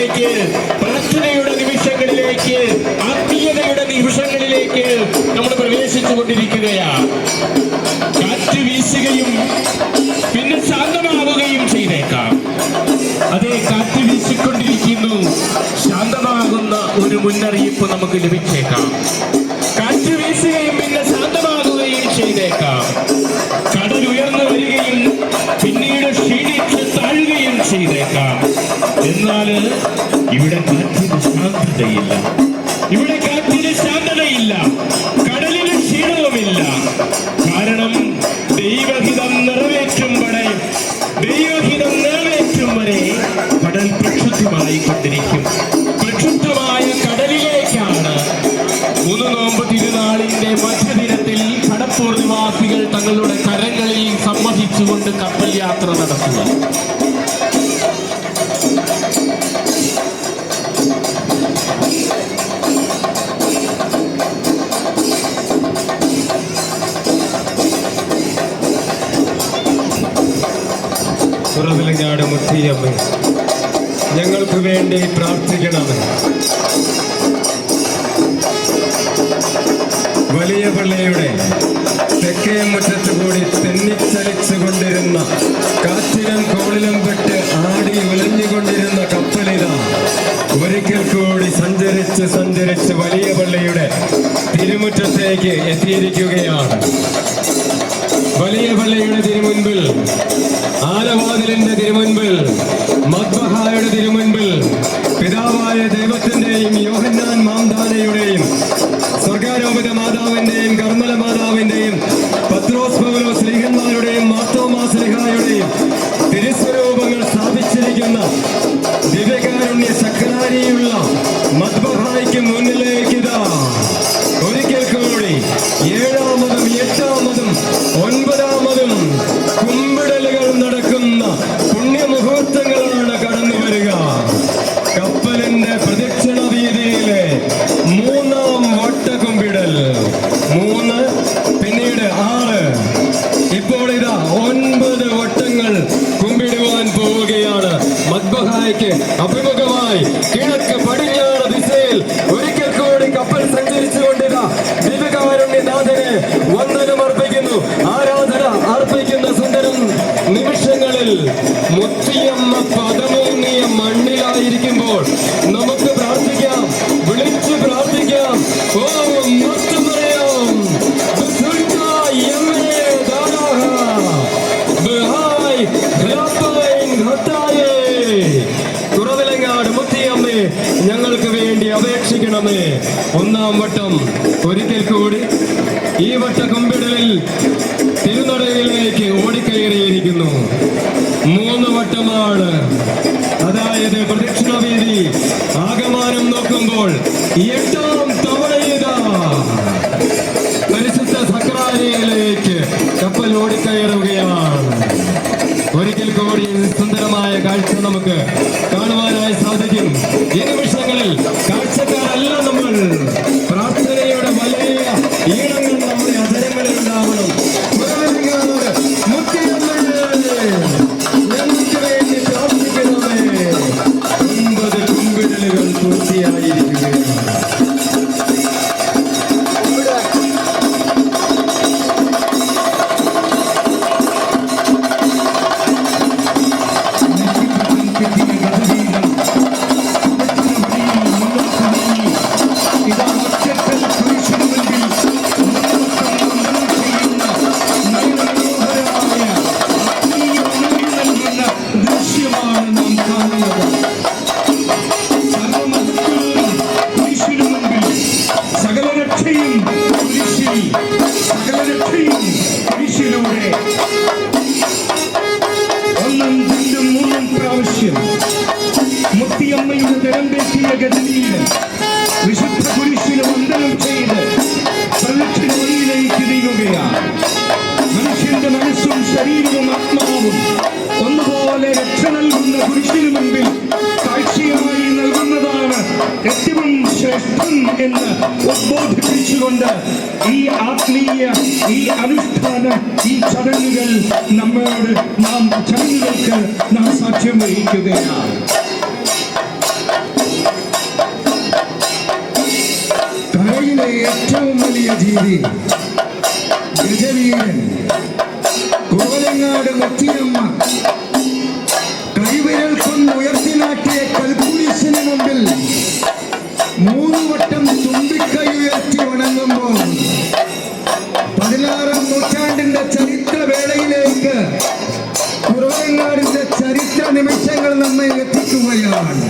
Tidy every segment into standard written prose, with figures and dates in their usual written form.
നിമിഷങ്ങളിലേക്ക്, പ്രാർത്ഥനയുടെ നിമിഷങ്ങളിലേക്ക്, ആത്മീയതയുടെ നിമിഷങ്ങളിലേക്ക് നമ്മൾ പ്രവേശിച്ചു കൊണ്ടിരിക്കുകയാണ്. കാറ്റ് വീശുകയും പിന്നെ ശാന്തമാവുകയും ചെയ്തേക്കാം. അതേ, കാറ്റ് വീശിക്കൊണ്ടിരിക്കുന്നു, ശാന്തമാകുന്ന ഒരു മുന്നറിയിപ്പ് നമുക്ക് ലഭിച്ചേക്കാം. കാറ്റ് വീശുകയും പിന്നെ ശാന്തമാകുകയും ചെയ്തേക്കാം. കടൽ ഉയർന്നു വരികയും പിന്നീട് ക്ഷീണിച്ച് താഴുകയും ചെയ്തേക്കാം. എന്നാൽ ഇവിടെ കാറ്റിന് ശാന്തതയില്ല. ഇവിടെ കാറ്റിന് ശാന്തതയില്ല, കടലിന് ക്ഷീണവുമില്ല. കാരണം ദൈവഹിതം നിറവേറ്റും വരെ കടൽ പ്രക്ഷുബ്ധമായി കൊണ്ടിരിക്കും. പ്രക്ഷുബ്ധമായ കടലിലേക്കാണ് 3 നോമ്പ് തിരുനാളിന്റെ മധ്യദിനത്തിൽ കടപ്പൂർ നിവാസികൾ തങ്ങളുടെ കരങ്ങളിൽ സമ്മതിച്ചുകൊണ്ട് കപ്പൽ യാത്ര നടത്തുക. കുറവിലങ്ങാട് മുത്തിയമ്മ, ഞങ്ങൾക്ക് വേണ്ടി പ്രാർത്ഥിക്കണമേ. വലിയ പള്ളിയുടെ തെക്കേ മുറ്റത്ത് കൂടി തെന്നിച്ചലിച്ചു കൊണ്ടിരുന്ന, കാറ്റിലും കോളിലും പെട്ട് ആടി ഉലഞ്ഞുകൊണ്ടിരുന്ന കപ്പലിത ഒരിക്കൽ കൂടി സഞ്ചരിച്ച് വലിയ പള്ളിയുടെ തിരുമുറ്റത്തേക്ക് എത്തിയിരിക്കുകയാണ്. വലിയ പള്ളിയുടെ തിരുമുൻപിൽ, ആലവാതിലിന്റെ തിരുമുൻപിൽ, മദ്ബഹായുടെ തിരുമുൻപിൽ പിതാവായ ദൈവത്തിന്റെയും യോഹന്നാൻ മാംദാനയുടെയും സ്വർഗാരോപിത മാതാവിന്റെയും കർമ്മല മാതാവിന്റെയും പത്രോസ് പൗലോസ് ശ്ലീഹന്മാരുടെയും മാർത്തോമാ ശ്ലീഹായുടെയും തിരുസ്വരൂപങ്ങൾ സ്ഥാപിച്ചിരിക്കുന്ന ദിവ്യകാരുണ്യ സക്രാരിയുള്ള മദ്ബഹായ്ക്ക് മുന്നിലേക്ക് ഇതാ ഒരിക്കൽ കൂടി 7ാമതും 8ാമതും 9ാമതും കുമ്പിടലുകൾ നടക്കുന്ന പുണ്യമുഹൂർത്തങ്ങളാണ് കടന്നു വരിക. കപ്പലിന്റെ പ്രദക്ഷിണ വീതിയിലെ 3ാം വട്ട കുമ്പിടൽ, 3, പിന്നീട് 6, ഇപ്പോൾ ഇതാ 9 വട്ടങ്ങൾ കുമ്പിടുവാൻ പോവുകയാണ്. മദ്ബഹായ്ക്ക് അഭിമുഖമായി കിഴക്ക് പടിഞ്ഞാറ് ദിശയിൽ ഒരിക്കൽ കൂടി കപ്പൽ സഞ്ചരിച്ചുകൊണ്ടിതാ ദിവ്യകാരുണ്യനാഥനെ വന്ദനം അർപ്പിക്കുന്നു, ആരാധന അർപ്പിക്കുന്ന സുന്ദരം നിമിഷങ്ങളിൽ മുത്തിയമ്മ പദമൂന്നിയ മണ്ണിലായിരിക്കുമ്പോൾ നമുക്ക് പ്രാർത്ഥിക്കാം, വിളിച്ചു പ്രാർത്ഥിക്കാം. ഓ മുത്തു പറയാം, കുറവിലങ്ങാട് മുത്തിയമ്മേ, ഞങ്ങൾക്ക് വേണ്ടി അപേക്ഷിക്കണമേ. 1ാം വട്ടം ഒരിക്കൽ കൂടി ഈ വട്ട കുമ്പിടലിൽ തിരുനടയിലേക്ക് ഓടിക്കയറിയിരിക്കുന്നു. 3 വട്ടമാണ്, അതായത് പ്രദക്ഷിണ വീതി ആകമാനം നോക്കുമ്പോൾ 8ാം തവണയിതാ പരിശുദ്ധ സക്രാരിയിലേക്ക് കപ്പൽ ഓടിക്കയറുകയാണ്. ഒരിക്കൽ കൂടി സുന്ദരമായ കാഴ്ച നമുക്ക് കാണുവാനായി സാധിക്കും. ഈ നിമിഷങ്ങളിൽ കാഴ്ചക്കാരല്ല നമ്മൾ, പ്രാർത്ഥനയുടെ വലിയ ഈണങ്ങൾ നമ്മുടെ അധരങ്ങളിൽ ഉണ്ടാവണം. ഞങ്ങൾക്ക് വേണ്ടി പ്രാർത്ഥിക്കണമേ. 9 കുമ്പിടലുകൾ പൂർത്തിയായിരിക്കുകയാണ്. മുത്തിയമ്മയുടെ നിരന്തരത്തിയ ഗതിയിൽ വിശുദ്ധ കുരിശിന് വന്ദനം ചെയ്ത് പ്രദക്ഷിണ വഴിയിലേക്ക് നീങ്ങുകയാണ്. മനുഷ്യന്റെ മനസ്സും ശരീരവും ആത്മാവും ഒന്നുപോലെ രക്ഷ നൽകുന്ന കുരിശിന് മുൻപിൽ കാഴ്ചയായി നൽകുന്നതാണ് ഏറ്റവും ശ്രേഷ്ഠം എന്ന് ഉദ്ബോധിപ്പിച്ചുകൊണ്ട് ഈ ആത്മീയ, ഈ അനുഷ്ഠാന, ഈ ചടങ്ങുകൾ ചടങ്ങുകൾക്ക് നാം സാക്ഷ്യം വഹിക്കുകയാണ്. രീതി ഗജവീരൻ കോലങ്ങാട് മുത്തിയമ്മ കൈവിരൽ കൊണ്ട് ഉയർത്തി നാട്ടിയ കൽക്കുരിശിന് മുമ്പിൽ 3 വട്ടം തുമ്പിക്കൈ ഉയർത്തി വണങ്ങുമ്പോൾ 16-ാം നൂറ്റാണ്ടിന്റെ ചരിത്രവേളയിലേക്ക് കുറവങ്ങാടിന്റെ ചരിത്ര നിമിഷങ്ങൾ നമ്മെ എത്തിക്കുകയാണ്.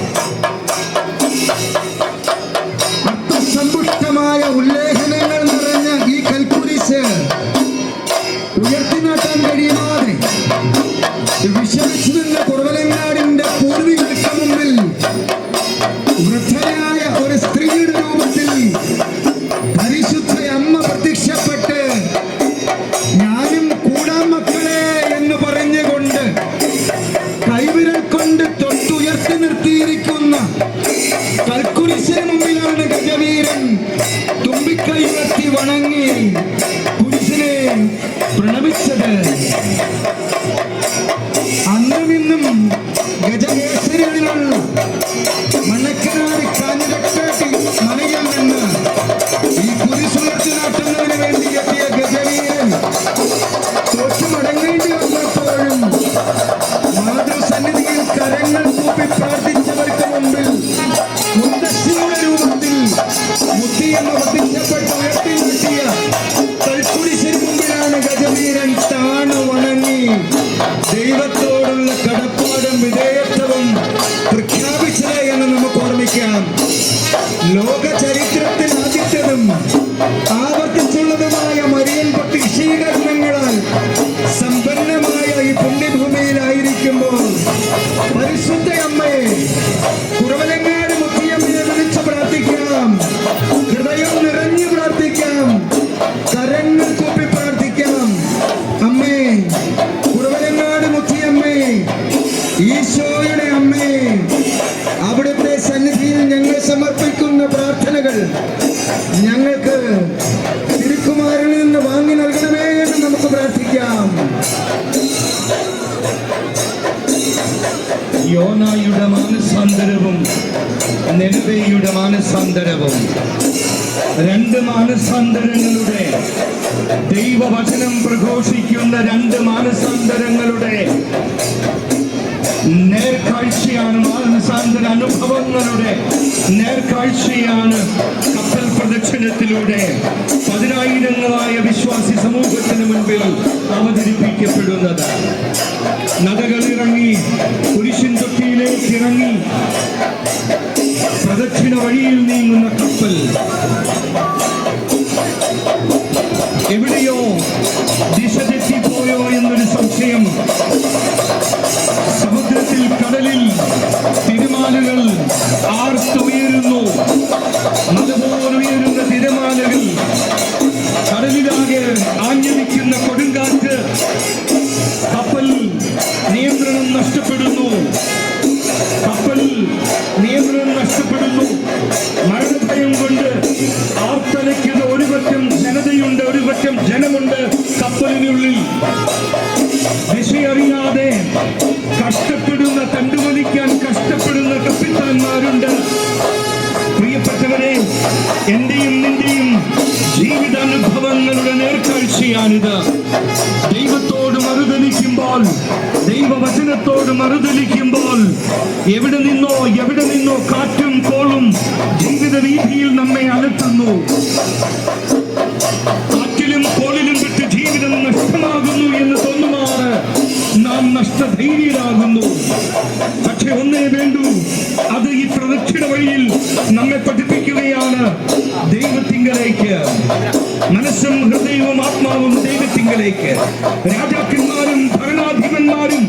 അർത്ഥസമ്പുഷ്ടമായ ഉല്ലേഖനങ്ങൾ നിറഞ്ഞ ഈ കൽക്കുരിശ് ഉയർത്തിനാട്ടാൻ കഴിയാതെ വിഷമിച്ചു നിന്ന കുറവലങ്ങാടിന്റെ പൂർവികർക്ക് മുമ്പിൽ വൃദ്ധയായ ഒരു സ്ത്രീയുടെ രൂപത്തിൽ പരിശുദ്ധ അമ്മ പ്രത്യക്ഷപ്പെട്ട് ഞാനും കൂടാം മക്കളെ എന്ന് പറഞ്ഞുകൊണ്ട് കൈവിരൽ കൊണ്ട് തൊട്ടുയർത്തി നിർത്തിയിരിക്കുന്ന കൽക്കുരിശിന് മുമ്പിലാണ് ഗജവീരൻ തുമ്പിക്കൈ ഉയർത്തി വണങ്ങി കുരിശിനെ പ്രണമിച്ചത്. അന്നും ഇന്നും ഗജകേസരികളിലുള്ള മണക്കനാട് കാഞ്ഞിരക്കാട്ടി മലയിൽ നിന്ന് ഈ കുരിശുയർത്തി നാട്ടുന്നതിന് വേണ്ടി എത്തിയ ഗജവീരൻ തോറ്റു മടങ്ങേണ്ടി വന്നപ്പോഴും മാതൃസന്നിധിയിൽ കരങ്ങൾ കൂപ്പി പ്രാർത്ഥിച്ചവർക്ക് മുമ്പിൽ മുത്തശ്ശിയുടെ രൂപത്തിൽ മുത്തിയമ്മ പ്രത്യക്ഷപ്പെട്ട് ഉയർത്തി നിർത്തിയ കൽക്കുരിശിന് മുമ്പിലാണ് ഗജവീരൻ താണു വണങ്ങി ദൈവത്തോടുള്ള കടപ്പാടും വിധേയത്വവും പ്രഖ്യാപിച്ചത് എന്ന് നമുക്ക് ഓർമ്മിക്കാം. ലോക ചരിത്രത്തിൽ ആദ്യത്തതും ആവർത്തിച്ചുള്ളതുമായ മരിയൻ പ്രത്യക്ഷീകരണങ്ങളാൽ സമ്പന്നമായ ഈ പുണ്യഭൂമിയിലായിരിക്കുമ്പോൾ പരിശുദ്ധ അമ്മയെ കുറവലങ്ങാട് മുത്തിയമ്മയെ വിളിച്ച് പ്രാർത്ഥിക്കാം. ഹൃദയം നിറഞ്ഞു പ്രാർത്ഥിക്കാം. കരങ്ങൾ കൂപ്പി പ്രാർത്ഥിക്കാം. അമ്മേ, കുറവലങ്ങാട് മുത്തിയമ്മേ, ഈശോയുടെ അമ്മേ, അവിടുത്തെ സന്നിധിയിൽ ഞങ്ങൾ സമർപ്പിക്കുന്ന പ്രാർത്ഥനകൾ ഞങ്ങൾക്ക് തിരുക്കുമാരിൽ നിന്ന് വാങ്ങി നൽകണമേ എന്ന് നമുക്ക് പ്രാർത്ഥിക്കാം. യോനായുടെ മാനസാന്തരവും നെലുവയുടെ മാനസാന്തരവും 2 മാനസാന്തരങ്ങളുടെ ദൈവവചനം പ്രഘോഷിക്കുന്ന 2 മാനസാന്തരങ്ങളുടെ നേർക്കാഴ്ചയാണ്, മാനസാന്തര അനുഭവങ്ങളുടെ നേർക്കാഴ്ചയാണ് കപ്പൽ പ്രദക്ഷിണത്തിലൂടെ 10,000-ങ്ങളായ വിശ്വാസി സമൂഹത്തിന് മുൻപിൽ അവതരിപ്പിക്കപ്പെടുന്നത്. നദകളിറങ്ങി കുരിശിൻ തൊട്ടിയിലേക്ക് ഇറങ്ങി പ്രദക്ഷിണ വഴിയിൽ നീങ്ങുന്ന കപ്പൽ എവിടെയോ ദിശ തെറ്റിപ്പോയോ എന്നൊരു സംശയം. സമുദ്രത്തിൽ, കടലിൽ തിരമാലകൾ ആർത്തുയരുന്നു. അതുപോലെ ഉയരുന്ന തിരമാലകൾ, കടലിലാകെ ആഞ്ഞടിക്കുന്ന കൊടുങ്കാറ്റ്, കപ്പൽ നിയന്ത്രണം നഷ്ടപ്പെടുന്നു. മരണഭയം കൊണ്ട് ആർത്തലയ്ക്കുന്ന ഒരുപറ്റം ജനതയുണ്ട്, ഒരുപറ്റം ജനമുണ്ട് കപ്പലിനുള്ളിൽ. ദിശയറിയാതെ കഷ്ടപ്പെടുന്ന, തണ്ടുവലിക്കാൻ കഷ്ടപ്പെടുന്ന കപ്പിത്താന്മാരുണ്ട്. പ്രിയപ്പെട്ടവരെ, എന്റെയും നിന്റെയും ജീവിതാനുഭവങ്ങളുടെ നേർക്കാഴ്ചയാണിത്. ദൈവത്തോട് മറുതലിക്കുമ്പോൾ, ദൈവവചനത്തോട് മറുതലിക്കുമ്പോൾ എവിടെ നിന്നോ കാറ്റും കോളും ജീവിത രീതിയിൽ നമ്മെ അലട്ടുന്നു. കാറ്റിലും കോളിലും വിട്ട് ജീവിതം നഷ്ടമാകുന്നു എന്ന് തോന്നുമാറ് നാം നഷ്ടധൈര്യരാകുന്നു. പക്ഷെ ഒന്നേ വേണ്ടൂ, അത് ഈ പ്രദക്ഷിണ വഴിയിൽ നമ്മെ പഠിപ്പിക്കുകയാണ് ദൈവത്തിങ്കലേക്ക്. മനസ്സും ഹൃദയവും ആത്മാവും ദൈവത്തിങ്കലേക്ക്. രാജാക്കന്മാരും ഭരണാധിപന്മാരും